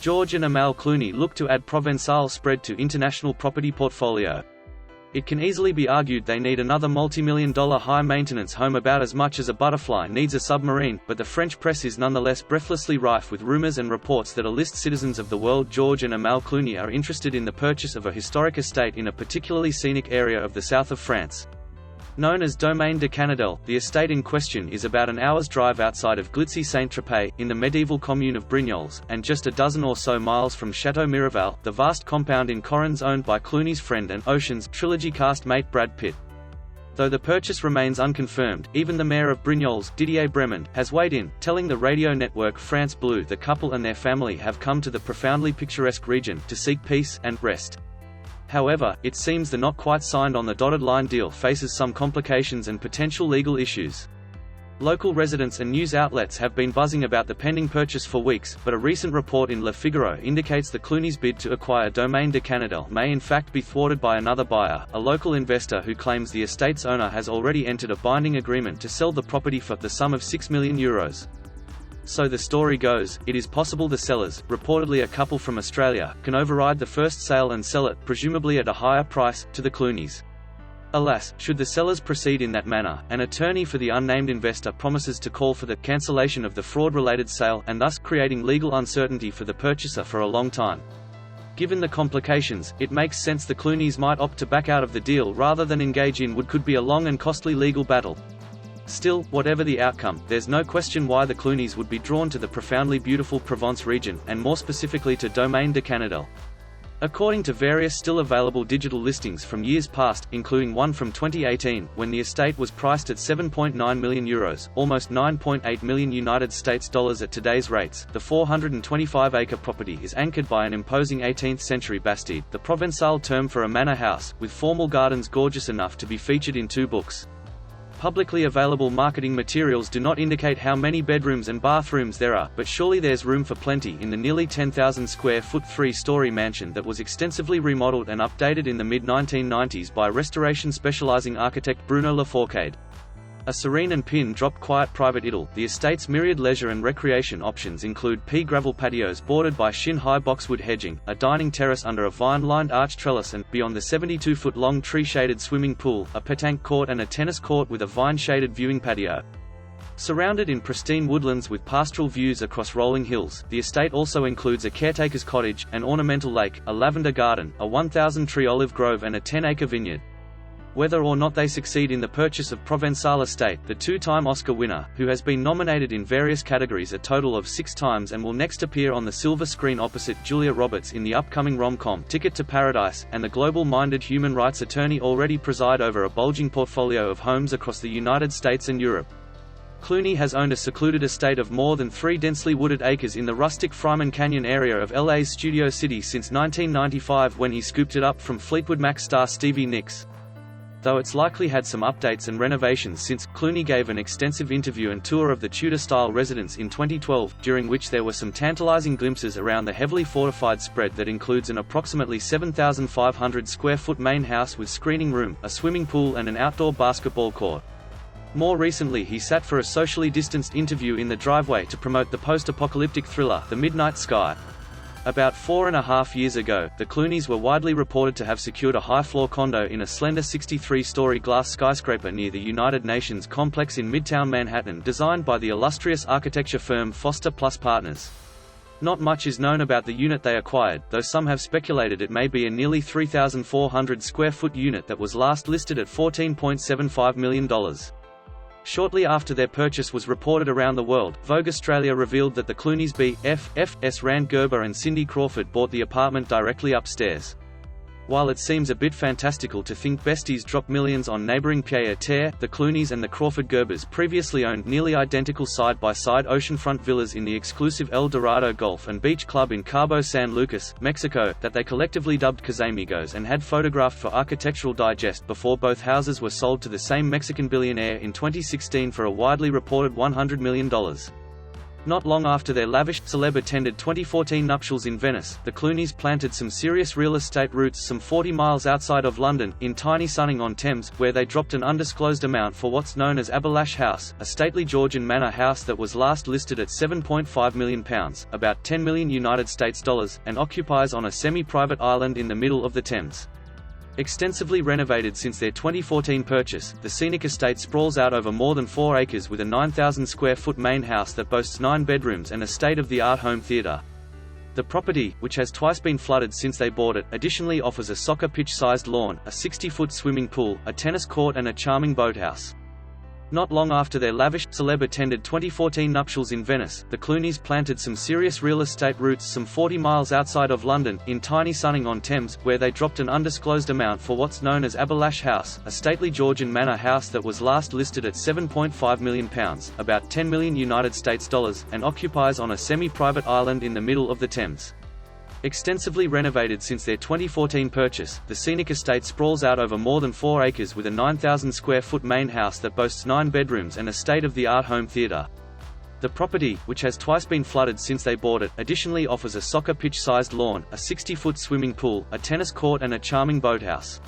George and Amal Clooney look to add Provençal spread to international property portfolio. It can easily be argued they need another multimillion-dollar high-maintenance home about as much as a butterfly needs a submarine, but the French press is nonetheless breathlessly rife with rumors and reports that A-list citizens of the world George and Amal Clooney are interested in the purchase of a historic estate in a particularly scenic area of the south of France. Known as Domaine de Canadelle, the estate in question is about an hour's drive outside of glitzy Saint-Tropez, in the medieval commune of Brignoles, and just a dozen or so miles from Château Miraval, the vast compound in Correns owned by Clooney's friend and Ocean's trilogy cast mate Brad Pitt. Though the purchase remains unconfirmed, even the mayor of Brignoles, Didier Bremond, has weighed in, telling the radio network France Bleu the couple and their family have come to the profoundly picturesque region to seek peace and rest. However, it seems the not quite signed on the dotted line deal faces some complications and potential legal issues. Local residents and news outlets have been buzzing about the pending purchase for weeks, but a recent report in Le Figaro indicates the Clooney's bid to acquire Domaine de Canadelle may in fact be thwarted by another buyer, a local investor who claims the estate's owner has already entered a binding agreement to sell the property for the sum of €6 million. So the story goes, it is possible the sellers, reportedly a couple from Australia, can override the first sale and sell it, presumably at a higher price, to the Clooneys. Alas, should the sellers proceed in that manner, an attorney for the unnamed investor promises to call for the cancellation of the fraud-related sale, and thus creating legal uncertainty for the purchaser for a long time. Given the complications, it makes sense the Clooneys might opt to back out of the deal rather than engage in what could be a long and costly legal battle. Still, whatever the outcome, there's no question why the Clooneys would be drawn to the profoundly beautiful Provence region, and more specifically to Domaine de Canadelle. According to various still available digital listings from years past, including one from 2018, when the estate was priced at €7.9 million, almost $9.8 million United States dollars at today's rates, the 425-acre property is anchored by an imposing 18th-century bastide, the Provençal term for a manor house, with formal gardens gorgeous enough to be featured in 2 books. Publicly available marketing materials do not indicate how many bedrooms and bathrooms there are, but surely there's room for plenty in the nearly 10,000 square foot 3-story mansion that was extensively remodeled and updated in the mid-1990s by restoration specializing architect Bruno Lafourcade. A serene and pin-drop quiet private idyll, the estate's myriad leisure and recreation options include pea gravel patios bordered by shin-high boxwood hedging, a dining terrace under a vine-lined arch trellis and, beyond the 72-foot-long tree-shaded swimming pool, a petanque court and a tennis court with a vine-shaded viewing patio. Surrounded in pristine woodlands with pastoral views across rolling hills, the estate also includes a caretaker's cottage, an ornamental lake, a lavender garden, a 1,000-tree olive grove and a 10-acre vineyard. Whether or not they succeed in the purchase of Provençal estate, the 2-time Oscar winner, who has been nominated in various categories a total of 6 times and will next appear on the silver screen opposite Julia Roberts in the upcoming rom-com Ticket to Paradise, and the global-minded human rights attorney already preside over a bulging portfolio of homes across the United States and Europe. Clooney has owned a secluded estate of more than 3 densely wooded acres in the rustic Fryman Canyon area of LA's Studio City since 1995 when he scooped it up from Fleetwood Mac star Stevie Nicks. Though it's likely had some updates and renovations since, Clooney gave an extensive interview and tour of the Tudor-style residence in 2012, during which there were some tantalizing glimpses around the heavily fortified spread that includes an approximately 7,500 square foot main house with screening room, a swimming pool and an outdoor basketball court. More recently he sat for a socially distanced interview in the driveway to promote the post-apocalyptic thriller, The Midnight Sky. About 4.5 years ago, the Clooneys were widely reported to have secured a high-floor condo in a slender 63-story glass skyscraper near the United Nations complex in Midtown Manhattan designed by the illustrious architecture firm Foster Plus Partners. Not much is known about the unit they acquired, though some have speculated it may be a nearly 3,400 square foot unit that was last listed at $14.75 million. Shortly after their purchase was reported around the world, Vogue Australia revealed that the Clooneys BFFs Rand Gerber and Cindy Crawford bought the apartment directly upstairs. While it seems a bit fantastical to think besties drop millions on neighbouring pied-à-terre, the Clooneys and the Crawford-Gerbers previously owned nearly identical side-by-side oceanfront villas in the exclusive El Dorado Golf and Beach Club in Cabo San Lucas, Mexico, that they collectively dubbed Casamigos and had photographed for Architectural Digest before both houses were sold to the same Mexican billionaire in 2016 for a widely reported $100 million. Not long after their lavish, celeb-attended 2014 nuptials in Venice, the Clooneys planted some serious real estate roots some 40 miles outside of London, in tiny Sunning-on-Thames, where they dropped an undisclosed amount for what's known as Abalash House, a stately Georgian manor house that was last listed at £7.5 million, about $10 million United States dollars, and occupies on a semi-private island in the middle of the Thames. Extensively renovated since their 2014 purchase, the scenic estate sprawls out over more than 4 acres with a 9,000-square-foot main house that boasts 9 bedrooms and a state-of-the-art home theatre. The property, which has twice been flooded since they bought it, additionally offers a soccer pitch-sized lawn, a 60-foot swimming pool, a tennis court and a charming boathouse. Not long after their lavish, celeb-attended 2014 nuptials in Venice, the Clooneys planted some serious real estate roots some 40 miles outside of London, in tiny Sunning-on-Thames, where they dropped an undisclosed amount for what's known as Abalash House, a stately Georgian manor house that was last listed at £7.5 million, about $10 million United States dollars, and occupies on a semi-private island in the middle of the Thames. Extensively renovated since their 2014 purchase, the scenic estate sprawls out over more than 4 acres with a 9,000-square-foot main house that boasts 9 bedrooms and a state-of-the-art home theatre. The property, which has twice been flooded since they bought it, additionally offers a soccer pitch-sized lawn, a 60-foot swimming pool, a tennis court and a charming boathouse.